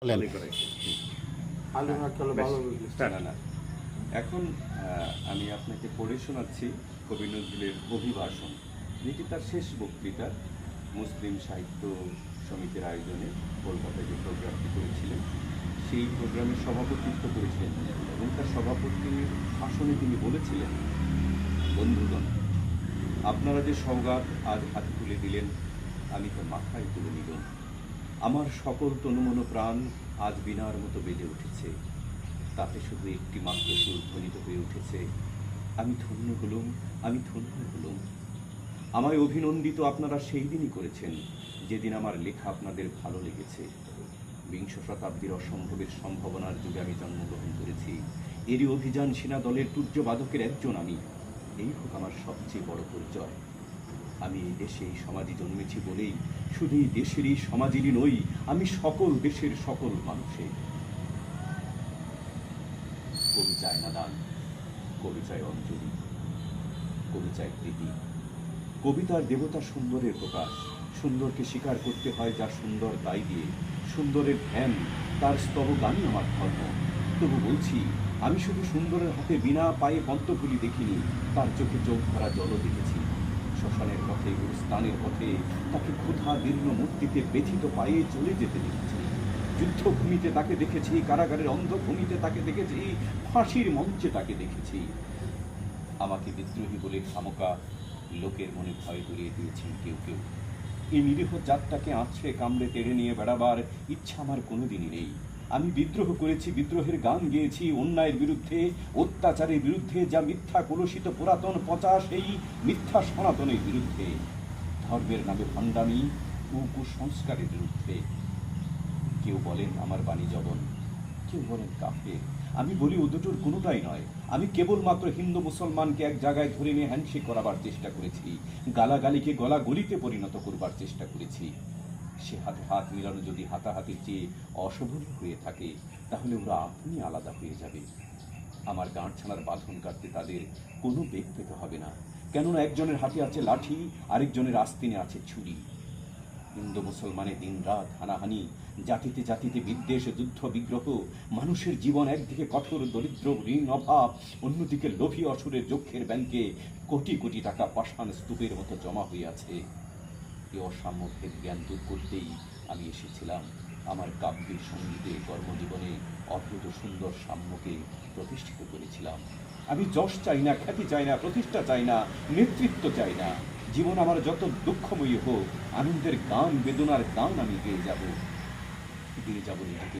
বলেন। না না এখন আমি আপনাকে পড়ে শোনাচ্ছি কবি নজরুলের অভিভাষণ, যেটি তার শেষ বক্তৃতা মুসলিম সাহিত্য সমিতির আয়োজনে কলকাতায় যে প্রোগ্রামটি করেছিলেন সেই প্রোগ্রামে সভাপতিত্ব করেছিলেন এবং তার সভাপতির ভাষণে তিনি বলেছিলেন, বন্ধুগণ, আপনারা যে সওগাত আজ হাতে তুলে দিলেন আমি তো মাথায় তুলে নিলাম। আমার সকল তনুমন প্রাণ আজ বীণার মতো বেজে উঠেছে, তাতে শুধু একটি মাত্র সুর ধ্বনিত হয়ে উঠেছে, আমি ধন্য হলুম, আমি ধন্য হলুম। আমায় অভিনন্দিত আপনারা সেই দিনই করেছেন যেদিন আমার লেখা আপনাদের ভালো লেগেছে। বিংশ শতাব্দীর অসম্ভবের সম্ভাবনার যুগে আমি জন্মগ্রহণ করেছি, এরই অভিযান সেনা দলের তুর্যবাদকের একজন আমি। এই হোক আমার সবচেয়ে বড় পরিচয়। আমি এই দেশে এই সমাজে জন্মেছি বলেই শুধু এই দেশেরই সমাজেরই নই, আমি সকল দেশের সকল মানুষের। কবি চায় না দান, কবি চায় অঞ্জলি, কবি চায় প্রীতি। কবিতার দেবতা সুন্দরের প্রকাশ, সুন্দরকে স্বীকার করতে হয় যা সুন্দর তাই দিয়ে। সুন্দরের ধ্যান, তার স্তব গানই আমার ধর্ম। তবু বলছি, আমি শুধু সুন্দরের হাতে বিনা পায়ে পদ্মফুলি দেখিনি, তার চোখে চোখ ভরা জলও দেখেছি। শ্মশানের পথে, গুরুস্থানের পথে তাকে ক্ষুধা দীর্ণ মূর্তিতে ব্যথিত পায়ে চলে যেতে দেখেছি। যুদ্ধভূমিতে তাকে দেখেছি, কারাগারের অন্ধভূমিতে তাকে দেখেছি, ফাঁসির মঞ্চে তাকে দেখেছি। আমাকে বিদ্রোহী বলে খামোকা লোকের মনে ভয় ধরিয়ে দিয়েছেন কেউ কেউ। এই নিরীহ জাতটাকে আঁচড়ে কামড়ে তেড়ে নিয়ে বেড়াবার ইচ্ছা আমার কোনোদিনই নেই। আমি বিদ্রোহ করেছি, বিদ্রোহের গান গেয়েছি, অন্যায়ের বিরুদ্ধে, অত্যাচারের বিরুদ্ধে, যা মিথ্যা কলুষিত পুরাতন পচা সেই মিথ্যা সনাতনের বিরুদ্ধে, ধর্মের নামে ভণ্ডামি ও কুসংস্কারের বিরুদ্ধে। কেউ বলেন আমার বাণী জবন, কেউ বলেন কাফের। আমি বলি ও দুটোর কোনোটাই নয়। আমি কেবলমাত্র হিন্দু মুসলমানকে এক জায়গায় ধরে নিয়ে হ্যান্ডশেক করাবার চেষ্টা করেছি, গালাগালিকে গলা গলিতে পরিণত করবার চেষ্টা করেছি। সে হাতে হাত মিলানো যদি হাতাহাতির চেয়ে অশোভনীয় হয়ে থাকে, তাহলে ওরা আপনি আলাদা হয়ে যাবে। আমার গাঁট ছানার বাঁধন কাটতে তাদের কোনো বেগ পেতে হবে না, কেননা একজনের হাতে আছে লাঠি, আরেকজনের আস্তিনে আছে ছুরি। হিন্দু মুসলমানের দিন রাত হানাহানি, জাতিতে জাতিতে বিদ্বেষ, যুদ্ধ বিগ্রহ, মানুষের জীবন একদিকে কঠোর দরিদ্র ঋণ অভাব, অন্যদিকে লোভী অসুরের যক্ষের ব্যাংকে কোটি কোটি টাকা পাষাণ স্তূপের মতো জমা হয়ে আছে। এই অসাম্যের জ্ঞান দূর করতেই আমি এসেছিলাম। আমার কাব্যের সঙ্গীতে কর্মজীবনে অদ্ভুত সুন্দর সাম্যকে প্রতিষ্ঠিত করেছিলাম। আমি যশ চাই না, খ্যাতি চাই না, প্রতিষ্ঠা চাই না, নেতৃত্ব চাই না। জীবন আমার যত দুঃখময়ী হোক, আনন্দের গান বেদনার গান আমি গেয়ে যাব নিজেকে।